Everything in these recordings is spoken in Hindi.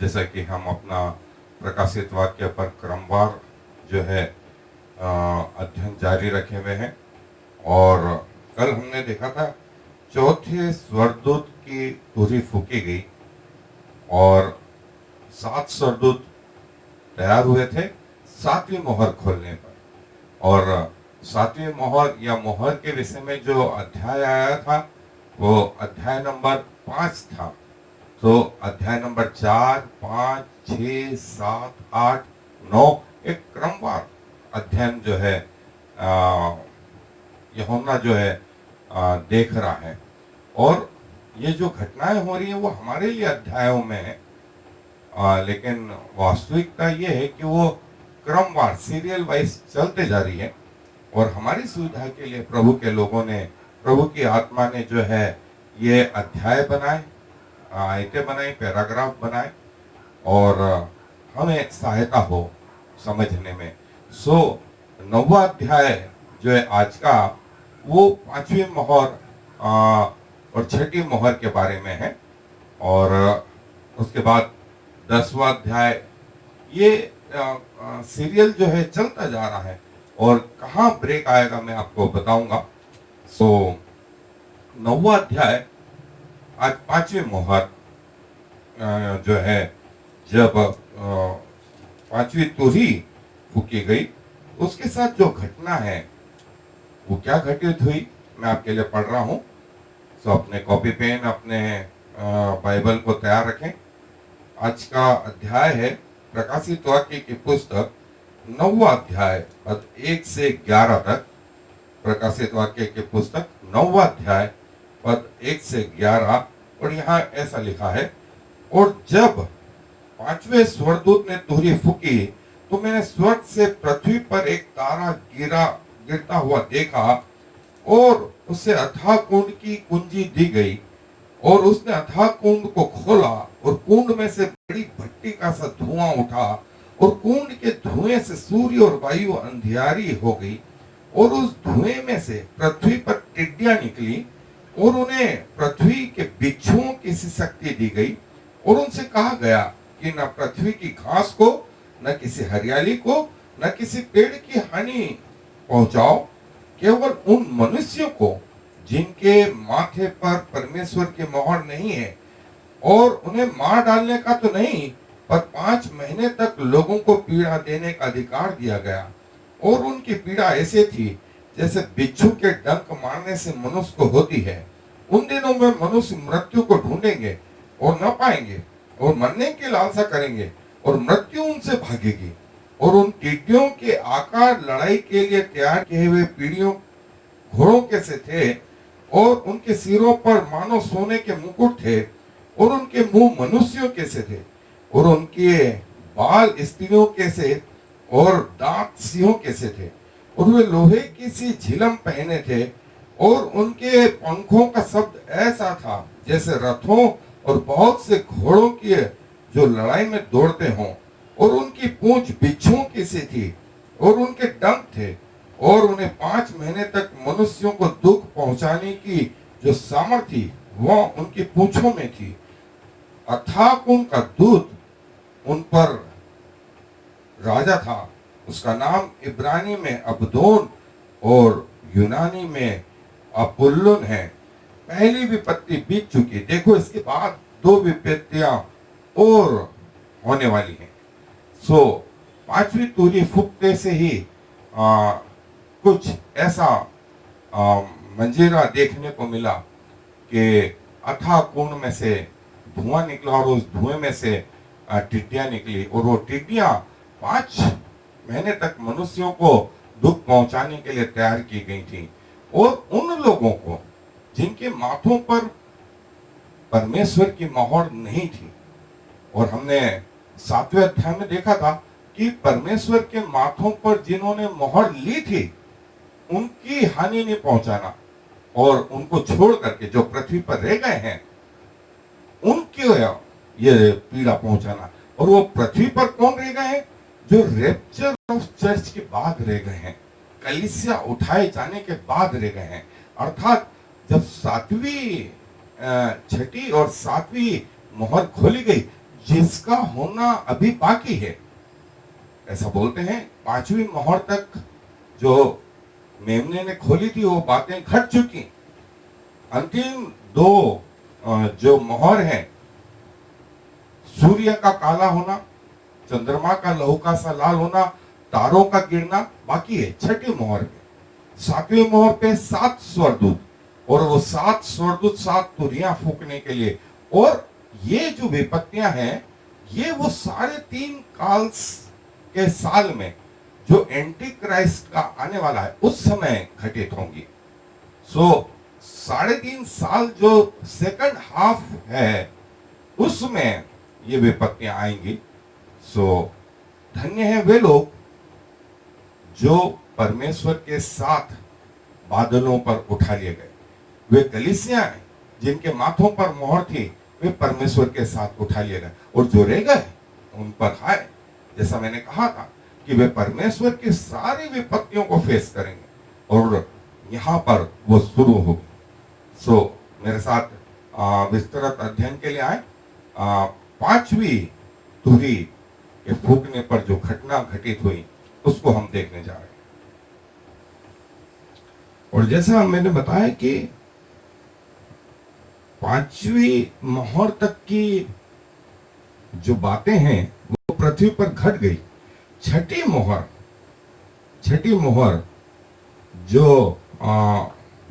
जैसा कि हम अपना प्रकाशित वाक्य पर क्रमवार जो है अध्ययन जारी रखे हुए हैं। और कल हमने देखा था चौथे स्वर्गदूत की तुरही फूकी गई और 7 स्वर्गदूत तैयार हुए थे 7वीं मोहर खोलने पर। और 7वीं मोहर या मोहर के विषय में जो अध्याय आया था वो अध्याय नंबर 5 था। तो अध्याय नंबर 4, 5, 6, 7, 8, 9 एक क्रमवार अध्ययन जो है यूहन्ना जो है देख रहा है। और ये जो घटनाएं हो रही है वो हमारे लिए अध्यायों में है, लेकिन वास्तविकता ये है कि वो क्रमवार सीरियल वाइज चलते जा रही है। और हमारी सुविधा के लिए प्रभु के लोगों ने, प्रभु की आत्मा ने जो है ये अध्याय बनाए, आयतें बनाई, पैराग्राफ बनाए और हमें सहायता हो समझने में। सो 9वां अध्याय जो है आज का वो 5वीं मोहर और 6ठी मोहर के बारे में है। और उसके बाद 10वां अध्याय ये सीरियल जो है चलता जा रहा है। और कहाँ ब्रेक आएगा मैं आपको बताऊंगा। सो 9वां अध्याय आज 5वीं मोहर जो है जब 5वीं तुरही फूकी गई उसके साथ जो घटना है वो क्या घटित हुई मैं आपके लिए पढ़ रहा हूं। सो अपने कॉपी पेन, अपने बाइबल को तैयार रखें। आज का अध्याय है प्रकाशित वाक्य की पुस्तक 9वां अध्याय पद 1 से 11 तक। प्रकाशित वाक्य की पुस्तक 9वां अध्याय पद 1 से 11। और यहाँ ऐसा लिखा है, और जब 5वें स्वर्गदूत ने तुरही फूकी तो मैंने स्वर्ग से पृथ्वी पर एक तारा गिरता हुआ देखा और उसे अथाह कुंड की कुंजी दी गई। और उसने अथाह कुंड को खोला और कुंड में से बड़ी भट्टी का सा धुआं उठा और कुंड के धुएं से सूर्य और वायु अंधियारी हो गई। और उस धुएं में से पृथ्वी पर टिड्डियां निकली और उन्हें पृथ्वी के बिच्छुओं की सी शक्ति दी गई। और उनसे कहा गया कि न पृथ्वी की घास को, न किसी हरियाली को, न किसी पेड़ की हानि पहुंचाओ, केवल उन मनुष्यों को जिनके माथे पर परमेश्वर की मोहर नहीं है। और उन्हें मार डालने का तो नहीं, पर 5 महीने तक लोगों को पीड़ा देने का अधिकार दिया गया। और उनकी पीड़ा ऐसे थी जैसे बिच्छू के डंक मारने से मनुष्य को होती है। उन दिनों में मनुष्य मृत्यु को ढूंढेंगे और न पाएंगे और मरने की लालसा करेंगे और मृत्यु उनसे भागेगी। और उन टिड्डियों के आकार लड़ाई के लिए तैयार किए हुए पीढ़ियों घोड़ों के से थे और उनके सिरों पर मानो सोने के मुकुट थे और उनके मुंह मनुष्यों के से थे और उनके बाल स्त्रियों के से और दांत सिंहों के से थे। और वे लोहे की सी झिलम पहने थे और उनके पंखों का शब्द ऐसा था जैसे रथों और बहुत से घोड़ों की जो लड़ाई में दौड़ते हों। और उनकी पूंछ बिच्छुओं की सी थी और उनके डंक थे और उन्हें 5 महीने तक मनुष्यों को दुख पहुंचाने की जो सामर्थ्य थी वह उनकी पूंछों में थी। अथाह कुंड का दूत उन पर राजा था। उसका नाम इब्रानी में अबदोन और यूनानी में अपुल्लोन है। पहली विपत्ति बीत चुकी, देखो इसके बाद 2 विपत्तियां और होने वाली हैं। सो 5वीं तुरही फूकते से ही कुछ ऐसा मंजीरा देखने को मिला कि अथाह कुंड में से धुआं निकला और उस धुएं में से टिड्डियां निकली। और वो टिड्डियां 5 महीने तक मनुष्यों को दुख पहुंचाने के लिए तैयार की गई थी। और उन लोगों को जिनके माथों पर परमेश्वर की मोहर नहीं थी। और हमने 7वें अध्याय में देखा था कि परमेश्वर के माथों पर जिन्होंने मोहर ली थी उनकी हानि नहीं पहुंचाना और उनको छोड़ करके जो पृथ्वी पर रह गए हैं उनकी ये पीड़ा पहुंचाना। और वो पृथ्वी पर कौन रह गए हैं? जो रैप्चर ऑफ चर्च के बाद रह गए हैं, कलीसिया उठाए जाने के बाद रह गए हैं। अर्थात जब 7वीं 6ठी और 7वीं मोहर खोली गई, जिसका होना अभी बाकी है। ऐसा बोलते हैं 5वीं मोहर तक जो मेमने ने खोली थी वो बातें घट चुकी। अंतिम 2 जो मोहर हैं, सूर्य का काला होना, चंद्रमा का लहू का सा लाल होना, तारों का गिरना बाकी है। छठी मोहर पे, 7वीं मोहर पे 7 स्वर्गदूत, और वो 7 स्वर्गदूत 7 तुरियां फूकने के लिए। और ये जो विपत्तियां हैं, ये वो 3.5 काल के साल में जो एंटी क्राइस्ट का आने वाला है उस समय घटित होंगी। सो 3.5 साल जो सेकंड हाफ है उसमें ये विपत्तियां आएंगी। सो धन्य है वे लोग जो परमेश्वर के साथ बादलों पर उठा लिए गए। वे कलीसियां हैं जिनके माथों पर मोहर थी, वे परमेश्वर के साथ उठा लिए गए। और जो रह गए उन पर हाय, जैसा मैंने कहा था कि वे परमेश्वर की सारी विपत्तियों को फेस करेंगे और यहां पर वो शुरू होगी। सो मेरे साथ विस्तृत अध्ययन के लिए आए। 5वीं तुरही के फूकने पर जो घटना घटित हुई उसको हम देखने जा रहे हैं। और जैसा मैंने बताया कि 5वीं मोहर तक की जो बातें हैं वो पृथ्वी पर घट गई। छठी मोहर जो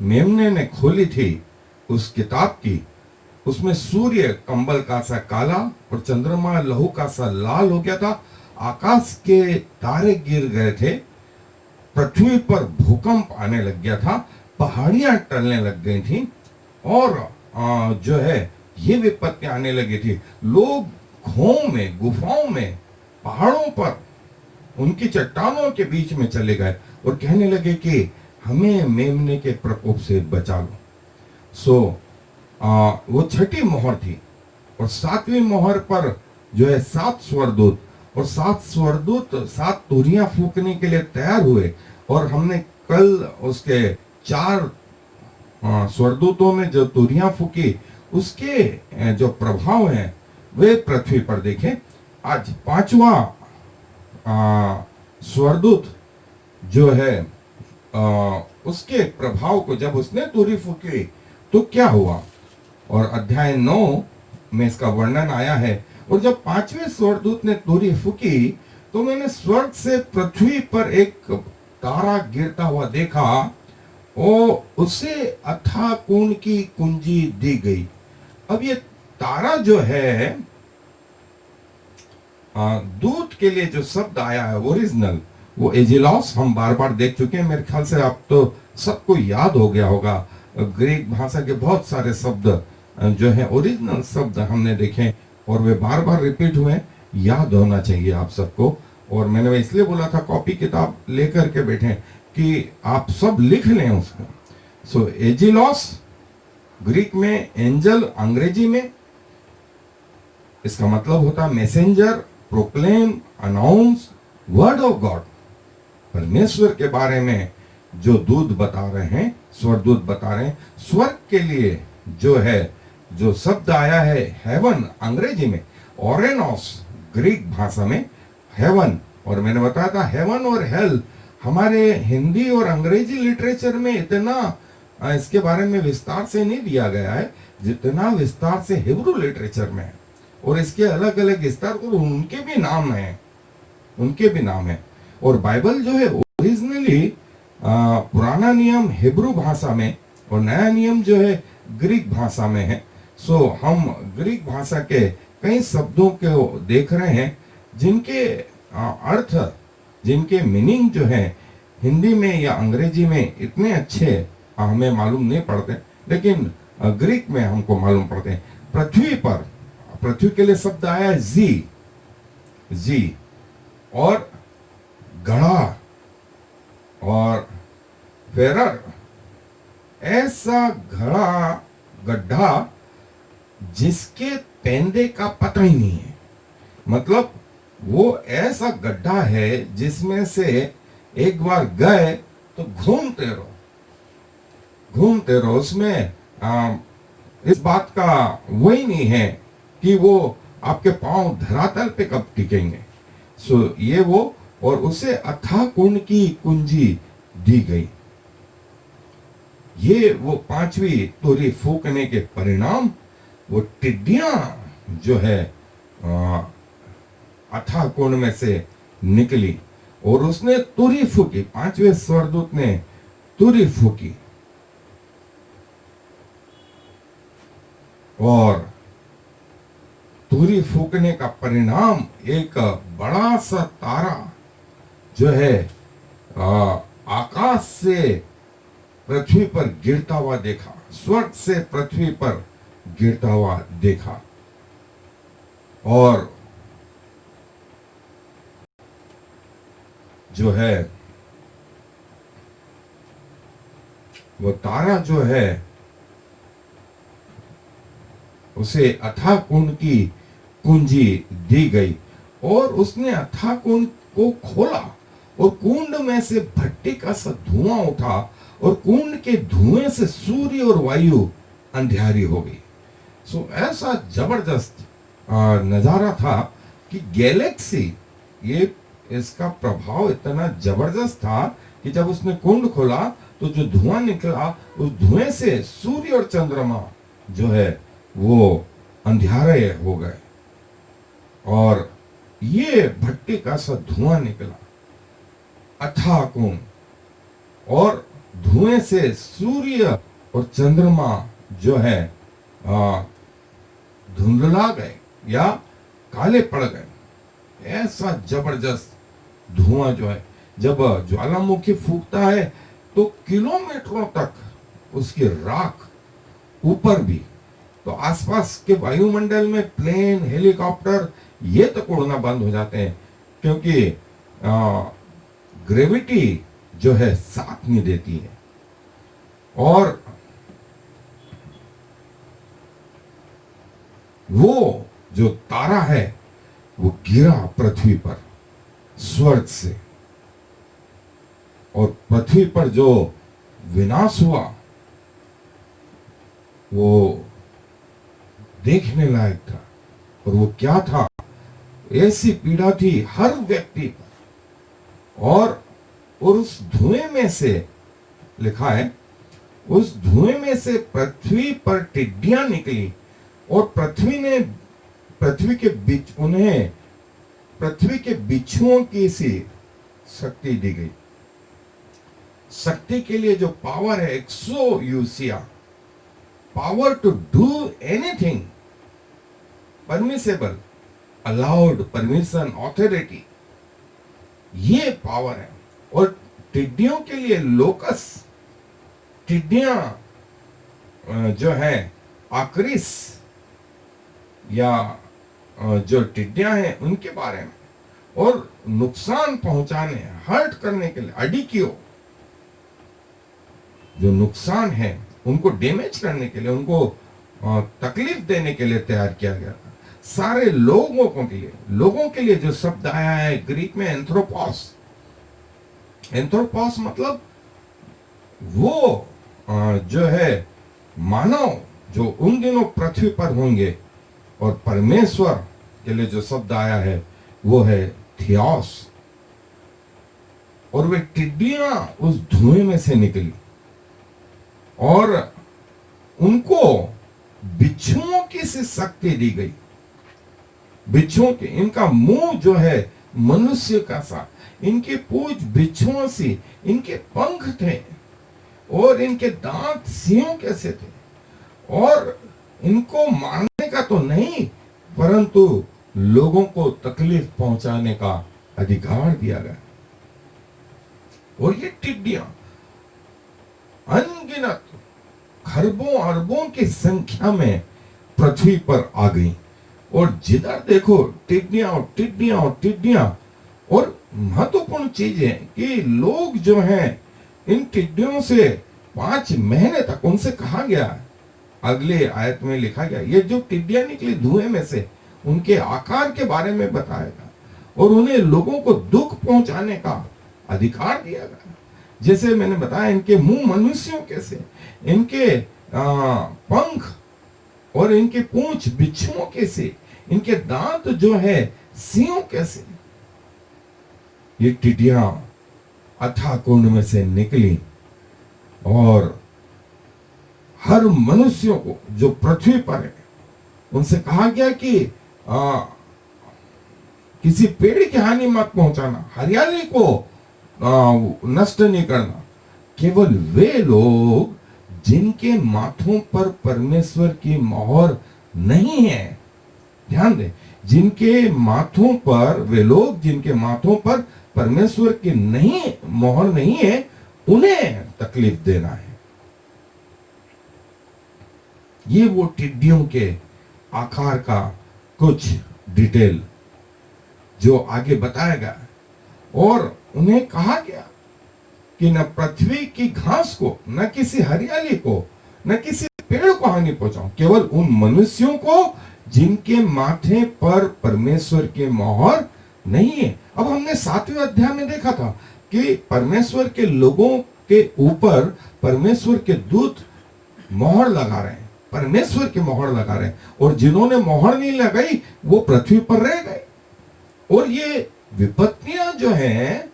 मेमने ने खोली थी उस किताब की, उसमें सूर्य कंबल का सा काला और चंद्रमा लहू का सा लाल हो गया था। आकाश के तारे गिर गए थे, पृथ्वी पर भूकंप आने लग गया था, पहाड़ियां टलने लग गई थी, और जो है ये विपत्ति आने लगी थी। लोग घों में, गुफाओं में, पहाड़ों पर, उनकी चट्टानों के बीच में चले गए और कहने लगे कि हमें मेमने के प्रकोप से बचा लो। सो वो छठी मोहर थी। और 7वीं मोहर पर जो है 7 स्वर्गदूत, और 7 स्वर्गदूत 7 तुरियां फूकने के लिए तैयार हुए। और हमने कल उसके 4 स्वर्गदूतों में जो तुरियां फूकी उसके जो प्रभाव हैं वे पृथ्वी पर देखे। आज 5वां स्वर्गदूत जो है उसके प्रभाव को जब उसने तुरही फूकी तो क्या हुआ, और अध्याय 9 में इसका वर्णन आया है। और जब 5वें स्वर्गदूत ने तुरही फूकी तो मैंने स्वर्ग से पृथ्वी पर एक तारा गिरता हुआ देखा, और उसे अथाह कुंड की कुंजी दी गई। अब ये तारा जो है, दूत के लिए जो शब्द आया है ओरिजिनल, वो एजिलॉस हम बार बार देख चुके हैं। मेरे ख्याल से आप तो सबको याद हो गया होगा। ग्रीक भाषा के बहुत सारे शब्द जो है ओरिजिनल शब्द हमने देखे और वे बार बार रिपीट हुए, याद होना चाहिए आप सबको। और मैंने इसलिए बोला था कॉपी किताब लेकर के बैठे कि आप सब लिख लें उसको। सो एजिलॉस ग्रीक में, एंजल अंग्रेजी में, इसका मतलब होता है messenger, proclaim, announce, word of God. परमेश्वर के बारे में जो दूत बता रहे हैं, स्वर्गदूत बता रहे हैं। स्वर्ग के लिए जो है, जो शब्द आया है हेवन अंग्रेजी में, ओरेनोस ग्रीक भाषा में हेवन। और मैंने बताया था हेवन और हेल हमारे हिंदी और अंग्रेजी लिटरेचर में इतना इसके बारे में विस्तार से नहीं दिया गया है जितना विस्तार से हिब्रू लिटरेचर में है। और इसके अलग अलग विस्तार, और उनके भी नाम हैं, उनके भी नाम है। और बाइबल जो है ओरिजिनली पुराना नियम हिब्रू भाषा में और नया नियम जो है ग्रीक भाषा में है। सो हम ग्रीक भाषा के कई शब्दों को देख रहे हैं जिनके अर्थ, जिनके मीनिंग जो है हिंदी में या अंग्रेजी में इतने अच्छे हमें मालूम नहीं पड़ते, लेकिन ग्रीक में हमको मालूम पड़ते हैं। पृथ्वी पर, पृथ्वी के लिए शब्द आया है जी, और गढ़ा और फेरर, ऐसा गड्ढा जिसके पेंदे का पता ही नहीं है। मतलब वो ऐसा गड्ढा है जिसमें से एक बार गए तो घूमते रहो। उसमें इस बात का वही नहीं है कि वो आपके पांव धरातल पे कब टिकेंगे। सो ये वो, और उसे अथाह कुंड की कुंजी दी गई। ये वो पांचवी तोरी फूकने के परिणाम, वो टिड्डियां जो है अथाह कुंड में से निकली और उसने तुरी फूकी। पांचवें स्वर्गदूत ने तुरी फूकी और तुरी फूकने का परिणाम एक बड़ा सा तारा जो है आकाश से पृथ्वी पर गिरता हुआ देखा, स्वर्ग से पृथ्वी पर गिरता हुआ देखा। और जो है वो तारा जो है उसे अथाह कुंड की कुंजी दी गई और उसने अथाह कुंड को खोला और कुंड में से भट्टी का सा धुआं उठा और कुंड के धुएं से सूर्य और वायु अंधियारी हो गई। सो ऐसा जबरदस्त नजारा था कि गैलेक्सी, ये इसका प्रभाव इतना जबरदस्त था कि जब उसने कुंड खोला तो जो धुआं निकला, उस धुएं से सूर्य और चंद्रमा जो है वो अंधियारे हो गए और ये भट्टी का सा धुआं निकला, अथाह कुंड, और धुएं से सूर्य और चंद्रमा जो है धुंधला गए या काले पड़ गए। ऐसा जबरदस्त धुआं जो है, जब ज्वालामुखी फूकता है तो किलोमीटरों तक उसकी राख ऊपर भी, तो आसपास के वायुमंडल में प्लेन, हेलीकॉप्टर ये तक उड़ना बंद हो जाते हैं क्योंकि ग्रेविटी जो है साथ नहीं देती है। और वो जो तारा है वो गिरा पृथ्वी पर स्वर्ग से, और पृथ्वी पर जो विनाश हुआ वो देखने लायक था। और वो क्या था? ऐसी पीड़ा थी हर व्यक्ति पर, और उस धुएं में से, लिखा है, उस धुएं में से पृथ्वी पर टिड्डियां निकली और पृथ्वी के बीच उन्हें पृथ्वी के बिच्छुओं की सी शक्ति दी गई। शक्ति के लिए जो पावर है, एक्सोयूसिया, power to do anything, permissible, allowed, permission, authority, ये पावर है। और टिड्डियों के लिए लोकस, टिड्डियां जो है आक्रिस, या जो टिड्डियां हैं उनके बारे में, और नुकसान पहुंचाने, हर्ट करने के लिए, अडिकियो, जो नुकसान है उनको डैमेज करने के लिए, उनको तकलीफ देने के लिए तैयार किया गया था। सारे लोगों के लिए जो शब्द आया है ग्रीक में एंथ्रोपोस, एंथ्रोपोस मतलब वो जो है मानव जो उन दिनों पृथ्वी पर होंगे, और परमेश्वर के लिए जो शब्द आया है वो है थियोस। और वे टिड्डियां उस धुएं में से निकली और उनको बिच्छुओं की सी शक्ति दी गई। बिच्छुओं के, इनका मुंह जो है मनुष्य का सा, इनके पूंछ बिच्छुओं सी, इनके पंख थे और इनके दांत सिंहों कैसे थे, और इनको मारने का तो नहीं परंतु लोगों को तकलीफ पहुंचाने का अधिकार दिया गया। और ये टिड्डियां अनगिनत खरबों अरबों की संख्या में पृथ्वी पर आ गई, और जिधर देखो टिड्डियां और टिड्डियां और टिड्डियां। और महत्वपूर्ण चीज है कि लोग जो हैं इन टिड्डियों से 5 महीने तक, उनसे कहा गया, अगले आयत में लिखा गया, ये जो टिड्डियां निकली धुएं में से, उनके आकार के बारे में बताएगा और उन्हें लोगों को दुख पहुंचाने का अधिकार दिया गया। जैसे मैंने बताया, इनके मुंह मनुष्यों के से, इनके पंख और इनके पूंछ बिच्छुओं के से, इनके दांत जो है सिंहों कैसे। ये टिड्डियां अथाह कुंड में से निकली और हर मनुष्यों को जो पृथ्वी पर है उनसे कहा गया कि किसी पेड़ की हानि मत पहुंचाना, हरियाली को नष्ट नहीं करना। केवल वे लोग जिनके माथों पर परमेश्वर की मोहर नहीं है, ध्यान दें, जिनके माथों पर, वे लोग जिनके माथों पर परमेश्वर की नहीं मोहर नहीं है, उन्हें तकलीफ देना है। ये वो टिड्डियों के आकार का कुछ डिटेल जो आगे बताया गया और उन्हें कहा गया कि न पृथ्वी की घास को, न किसी हरियाली को, न किसी पेड़ को हानि पहुंचाओ, केवल उन मनुष्यों को जिनके माथे पर परमेश्वर की मोहर नहीं है। अब हमने 7वें अध्याय में देखा था कि परमेश्वर के लोगों के ऊपर परमेश्वर के दूत मोहर लगा रहे हैं, परमेश्वर की मोहर लगा रहे हैं, और जिन्होंने मोहर नहीं लगाई वो पृथ्वी पर रह गए। और ये विपत्तियां जो हैं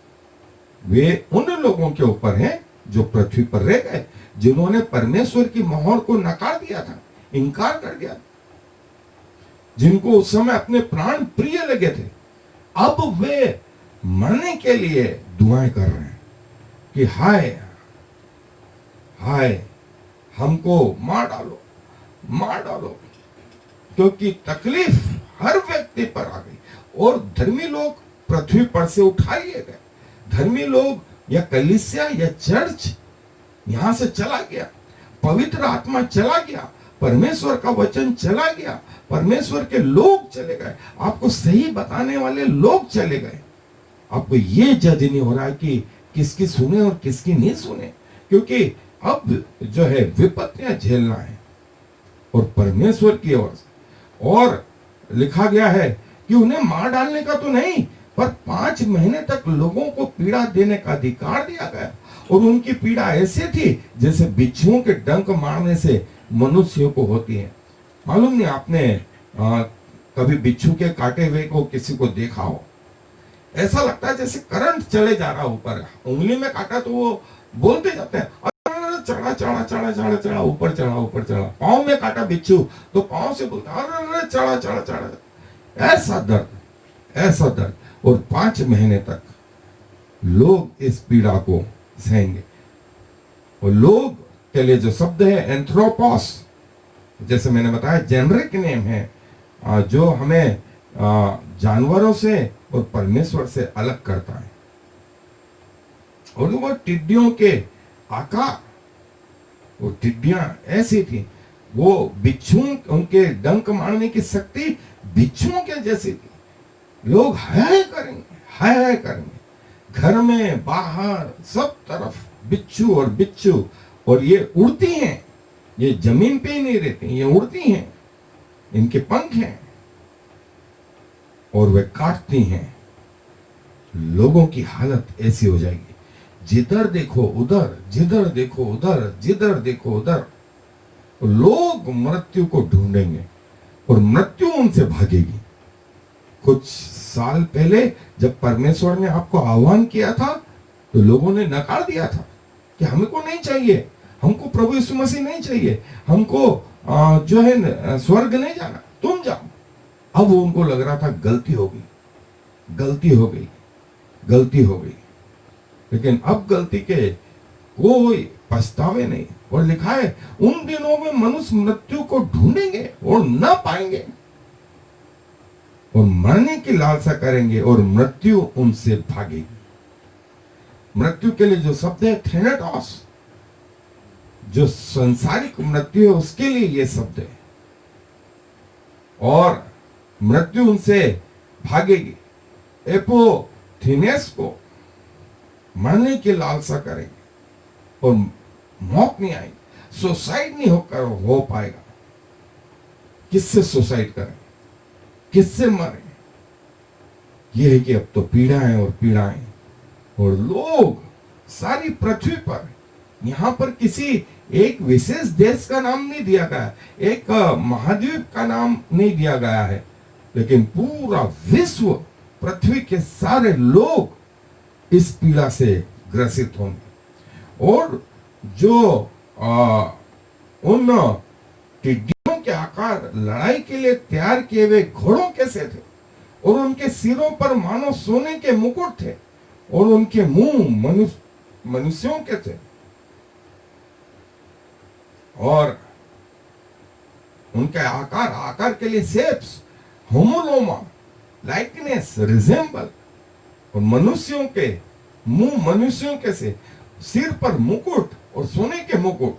वे उन लोगों के ऊपर हैं जो पृथ्वी पर रह गए, जिन्होंने परमेश्वर की मोहर को नकार दिया था, इनकार कर दिया, जिनको उस समय अपने प्राण प्रिय लगे थे। अब वे मरने के लिए दुआएं कर रहे हैं कि हाय हाय हमको मार डालो, मार डालो, क्योंकि तकलीफ हर व्यक्ति पर आ गई और धर्मी लोग पृथ्वी पर से उठा लिए गए। धर्मी लोग या कलीसिया या चर्च यहां से चला गया, पवित्र आत्मा चला गया, परमेश्वर का वचन चला गया, परमेश्वर के लोग चले गए, आपको सही बताने वाले लोग चले गए। आपको ये जज नहीं हो रहा है कि किसकी सुने और किसकी नहीं सुने, क्योंकि अब जो है विपत्तियां झेलना है और परमेश्वर की ओर से। और लिखा गया है कि उन्हें मार डालने का तो नहीं, पर 5 महीने तक लोगों को पीड़ा देने का अधिकार दिया गया। और उनकी पीड़ा ऐसे थी जैसे बिच्छुओं के डंक मारने से मनुष्यों को होती है। मालूम नहीं आपने कभी बिच्छू के काटे हुए को किसी को देखा हो? ऐसा लगता है जैसे करंट चले जा रहा ऊपर। उंगली में काटा तो वो बोलते जाते हैं चढ़ा चढ़ा चढ़ा चढ़ा चढ़ा ऊपर चढ़ा ऊपर चढ़ा। पांव में काटा बिच्छू तो पांव से बोलता अरे चढ़ा चढ़ा चढ़ा। ऐसा दर्द, ऐसा दर्द। और 5 महीने तक लोग इस पीड़ा को सहेंगे। और लोग के लिए जो शब्द है एंथ्रोपोस, जैसे मैंने बताया जेनरिक नेम है जो हमें जानवरों से और परमेश्वर से अलग करता है। और वो टिड्डियों के आकार, वो टिड्डियां ऐसी थी, वो बिच्छुओं, उनके डंक मारने की शक्ति बिच्छुओं के जैसी थी। लोग हाय करेंगे, हाय करेंगे, घर में बाहर सब तरफ बिच्छू और बिच्छू। और ये उड़ती हैं, ये जमीन पे ही नहीं रहती, ये उड़ती हैं, इनके पंख हैं और वे काटती हैं। लोगों की हालत ऐसी हो जाएगी, जिधर देखो उधर, जिधर देखो उधर, जिधर देखो उधर। लोग मृत्यु को ढूंढेंगे और मृत्यु उनसे भागेगी। कुछ साल पहले जब परमेश्वर ने आपको आह्वान किया था तो लोगों ने नकार दिया था कि हमको नहीं चाहिए, हमको प्रभु यीशु मसीह नहीं चाहिए, हमको जो है स्वर्ग नहीं जाना, तुम जाओ। अब उनको लग रहा था गलती हो गई, गलती हो गई, गलती हो गई। लेकिन अब गलती के कोई पछतावे नहीं। और लिखा है उन दिनों में मनुष्य मृत्यु को ढूंढेंगे और न पाएंगे और मरने की लालसा करेंगे और मृत्यु उनसे भागेगी। मृत्यु के लिए जो शब्द है थेनेटोस, जो संसारिक मृत्यु है उसके लिए ये शब्द है। और मृत्यु उनसे भागेगी। एपोथिनेस को मरने की लालसा करेंगे और मौत नहीं आएगी, सुसाइड नहीं हो पाएगा। किससे सुसाइड करें, किससे मरें? यह है कि अब तो पीड़ाएं और पीड़ाएं। और लोग सारी पृथ्वी पर, यहां पर किसी एक विशेष देश का नाम नहीं दिया गया, एक महाद्वीप का नाम नहीं दिया गया है, लेकिन पूरा विश्व, पृथ्वी के सारे लोग इस पीड़ा से ग्रसित होंगे। और जो उन टिड्डियों के आकार लड़ाई के लिए तैयार किए हुए घोड़ों कैसे थे, और उनके सिरों पर मानो सोने के मुकुट थे, और उनके मुंह मनुष्यों के थे, और उनके आकार के लिए शेप्स, होमोलोमा, लाइकनेस, रिजेंबल, और मनुष्यों के मुंह मनुष्यों के से, सिर पर मुकुट और सोने के मुकुट,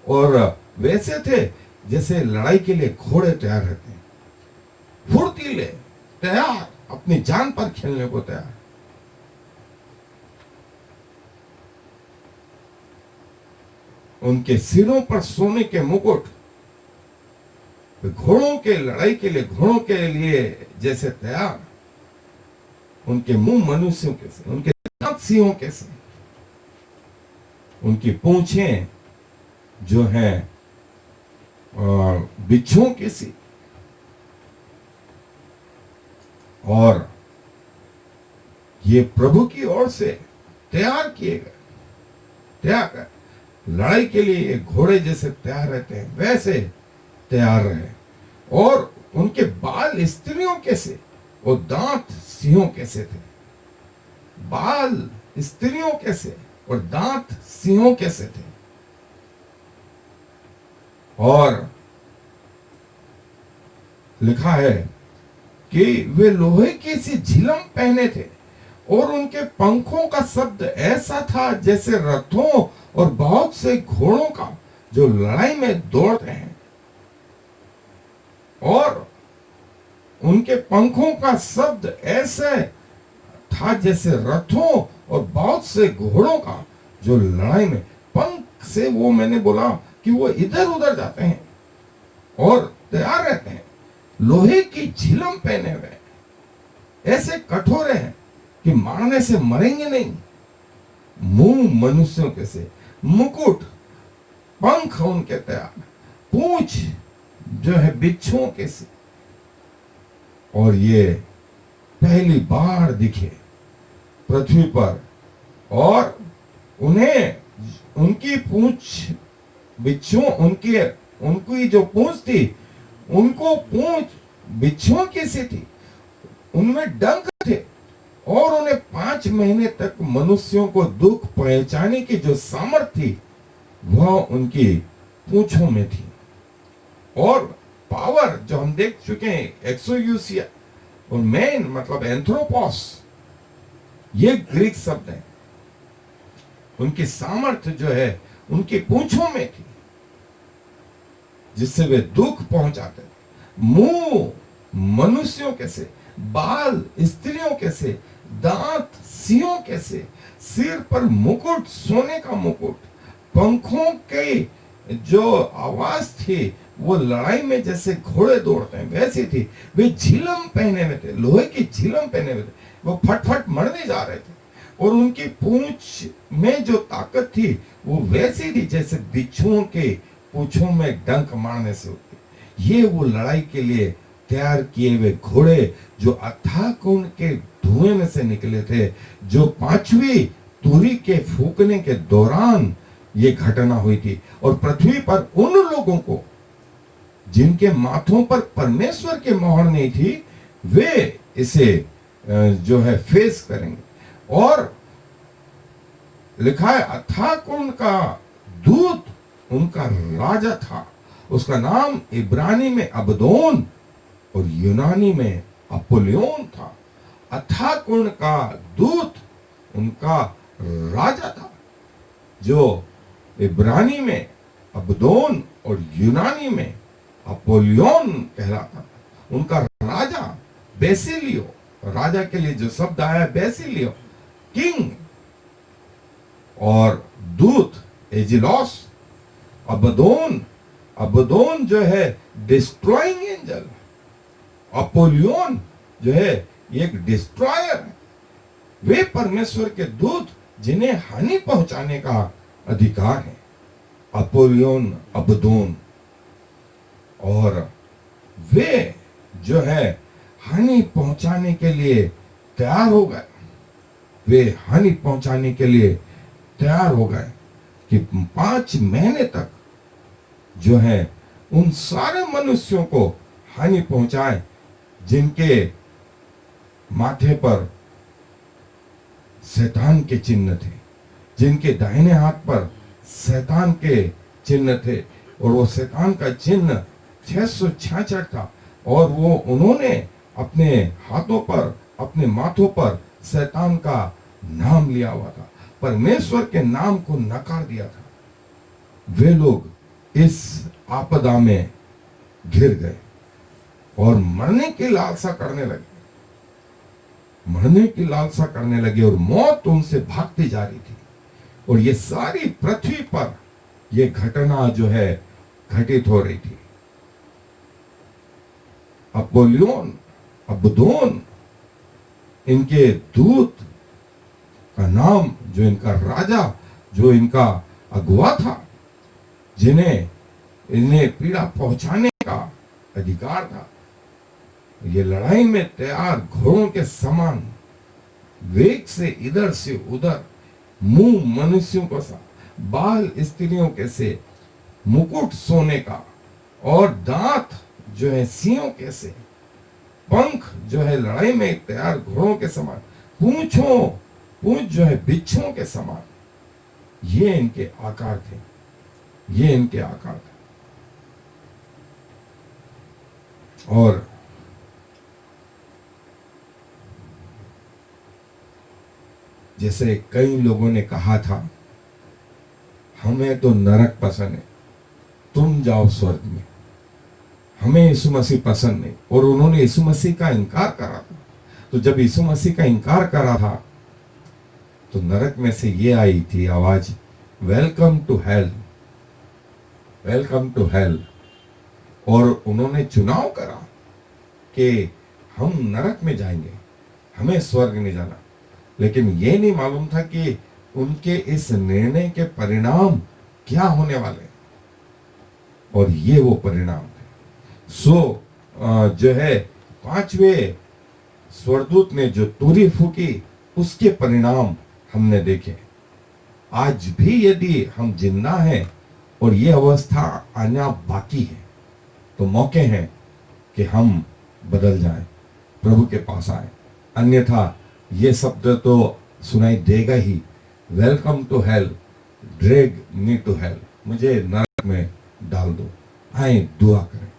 और वैसे थे जैसे लड़ाई के लिए घोड़े तैयार रहते हैं, फुर्तीले, तैयार, अपनी जान पर खेलने को तैयार। उनके सिरों पर सोने के मुकुट, घोड़ों के लड़ाई के लिए, घोड़ों के लिए जैसे तैयार, उनके मुंह मनुष्यों के से, उनके दांत सिंहों के से, उनकी पूंछें जो है बिच्छुओं की सी, और ये प्रभु की ओर से तैयार किए गए, तैयार कर लड़ाई के लिए ये घोड़े जैसे तैयार रहते हैं वैसे तैयार रहे। और उनके बाल स्त्रियों के से और दांत सिंहों के से थे। बाल स्त्रियों के से और दांत सिंहों के से थे। और लिखा है कि वे लोहे की सी झिलम पहने थे, और उनके पंखों का शब्द ऐसा था जैसे रथों और बहुत से घोड़ों का जो लड़ाई में दौड़ते हैं। और उनके पंखों का शब्द ऐसे था जैसे रथों और बहुत से घोड़ों का जो लड़ाई में, पंख से वो मैंने बोला कि वो इधर उधर जाते हैं और तैयार रहते हैं, लोहे की झिलम पहने हुए, ऐसे कठोर हैं कि मारने से मरेंगे नहीं, मुंह मनुष्यों के से, मुकुट, पंख उनके तैयार, पूंछ जो है बिच्छुओं के से। और ये पहली बार दिखे पृथ्वी पर, और उन्हें उनकी पूंछ बिच्छुओं, उनकी जो पूंछ थी, उनको पूंछ बिच्छुओं की सी थी, उनमें डंक थे, और उन्हें 5 महीने तक मनुष्यों को दुख पहुंचाने की जो सामर्थ्य थी वह उनकी पूंछों में थी। और पावर जो हम देख चुके हैं, एक्सोयूसिया और मैन मतलब एंथ्रोपोस, ये ग्रीक शब्द है। उनकी सामर्थ्य जो है उनकी पूंछों में थी, जिससे वे दुख पहुंचाते थे। मुंह मनुष्यों के से, बाल स्त्रियों के से, दांत सिंहों के से, सिर पर मुकुट, सोने का मुकुट, पंखों की जो आवाज थी वो लड़ाई में जैसे घोड़े दौड़ते हैं वैसी थी। वे झिलम पहने हुए थे, लोहे की झिलम पहने हुए थे, वो फटफट मरने जा रहे थे। और उनकी पूंछ में जो ताकत थी वो वैसी थी जैसे बिच्छुओं के पूंछों में डंक मारने से होती। ये वो लड़ाई के लिए तैयार किए हुए घोड़े जो अथाह कुंड के धुएं में से निकले थे, जो 5वीं तुरही के फूकने के दौरान ये घटना हुई थी। और पृथ्वी पर उन लोगों को जिनके माथों पर परमेश्वर की मोहर नहीं थी, वे इसे जो है फेस करेंगे। और लिखा है अथाह कुंड का दूत उनका राजा था, उसका नाम इब्रानी में अबदोन और यूनानी में अपोलियोन था। अथाह कुंड का दूत उनका राजा था, जो इब्रानी में अबदोन और यूनानी में अपोलियोन कहलाता था। उनका राजा बेसिलियो, राजा के लिए जो शब्द आया बेसिलियो, किंग, और दूत एजिलोस। अबदोन जो है डिस्ट्रॉइंग एंजल, अपोलियोन जो है एक डिस्ट्रॉयर है। वे परमेश्वर के दूत जिन्हें हानि पहुंचाने का अधिकार है, अपोलियोन, अबदोन। और वे जो है हानि पहुंचाने के लिए तैयार हो गए। वे हानि पहुंचाने के लिए तैयार हो गए कि 5 महीने तक जो है उन सारे मनुष्यों को हानि पहुंचाए जिनके माथे पर शैतान के चिन्ह थे, जिनके दाहिने हाथ पर शैतान के चिन्ह थे। और वो शैतान का चिन्ह 666 था और वो उन्होंने अपने हाथों पर, अपने माथों पर शैतान का नाम लिया हुआ था, परमेश्वर के नाम को नकार दिया था। वे लोग इस आपदा में घिर गए और मरने की लालसा करने लगे, मरने की लालसा करने लगे और मौत उनसे भागती जा रही थी। और ये सारी पृथ्वी पर ये घटना जो है घटित हो रही थी। अपोलियोन, अबदोन, इनके दूत का नाम, जो इनका राजा, जो इनका अगुवा था, जिन्हें इन्हें पीड़ा पहुंचाने का अधिकार था, ये लड़ाई में तैयार घोड़ों के समान वेग से इधर से उधर, मुंह मनुष्यों का सा, बाल स्त्रियों के से, मुकुट सोने का, और दांत जो है सिंहों के से, पंख जो है लड़ाई में तैयार घोड़ों के समान, पूंछ जो है बिच्छुओं के समान। ये इनके आकार थे, ये इनके आकार थे। और जैसे कई लोगों ने कहा था, हमें तो नरक पसंद है, तुम जाओ स्वर्ग में, हमें यीशु मसीह पसंद नहीं। और उन्होंने यीशु मसीह का इनकार करा था। तो जब यीशु मसीह का इनकार करा था तो नरक में से ये आई थी आवाज, welcome to hell, welcome to hell. और उन्होंने चुनाव करा कि हम नरक में जाएंगे, हमें स्वर्ग नहीं जाना। लेकिन ये नहीं मालूम था कि उनके इस निर्णय के परिणाम क्या होने वाले, और ये वो परिणाम थे। जो है 5वें स्वर्गदूत ने जो तुरी फूकी, उसके परिणाम हमने देखे। आज भी यदि हम जिंदा हैं और ये अवस्था आना बाकी है, तो मौके हैं कि हम बदल जाएं, प्रभु के पास आए। अन्यथा ये शब्द तो सुनाई देगा ही, welcome to hell, drag me to hell, मुझे नरक में डाल दो। आए दुआ करें।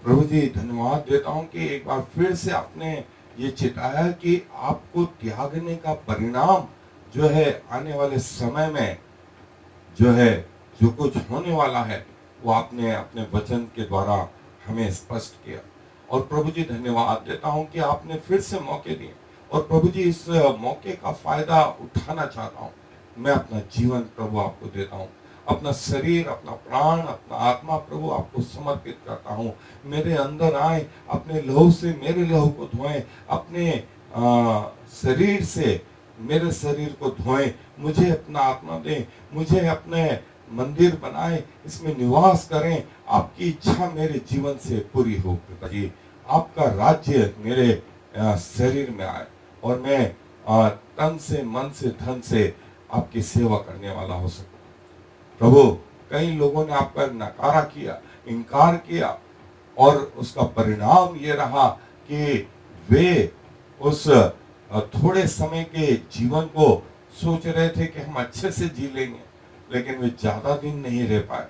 प्रभु जी, धन्यवाद देता हूं कि एक बार फिर से आपने ये चिताया कि आपको त्यागने का परिणाम जो है आने वाले समय में जो है, जो कुछ होने वाला है, वो आपने अपने वचन के द्वारा हमें स्पष्ट किया। और प्रभु जी, धन्यवाद देता हूं कि आपने फिर से मौके दिए। और प्रभु जी, इस मौके का फायदा उठाना चाहता हूं। मैं अपना जीवन प्रभु आपको देता हूं, अपना शरीर, अपना प्राण, अपना आत्मा प्रभु आपको समर्पित करता हूं। मेरे अंदर आए, अपने लहू से मेरे लहू को धोएं, अपने शरीर से मेरे शरीर को धोएं, मुझे अपना आत्मा दें, मुझे अपने मंदिर बनाएं, इसमें निवास करें। आपकी इच्छा मेरे जीवन से पूरी हो पिताजी। आपका राज्य मेरे शरीर में आए और मैं तन से, मन से, धन से आपकी सेवा करने वाला हो सकूं। प्रभु, कई लोगों ने आपका नकारा किया, इनकार किया, और उसका परिणाम ये रहा कि वे उस थोड़े समय के जीवन को सोच रहे थे कि हम अच्छे से जी लेंगे, लेकिन वे ज्यादा दिन नहीं रह पाए।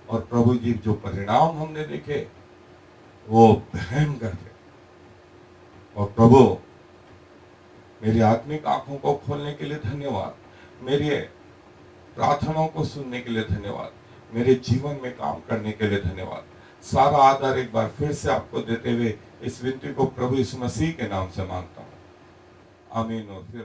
और प्रभु जी, जो परिणाम हमने देखे वो भयंकर थे। और प्रभु, मेरी आत्मिक आंखों को खोलने के लिए धन्यवाद, मेरी प्रार्थनाओं को सुनने के लिए धन्यवाद, मेरे जीवन में काम करने के लिए धन्यवाद। सारा आदर एक बार फिर से आपको देते हुए इस विनती को प्रभु यीशु मसीह के नाम से मांगता हूं। आमीन और फिर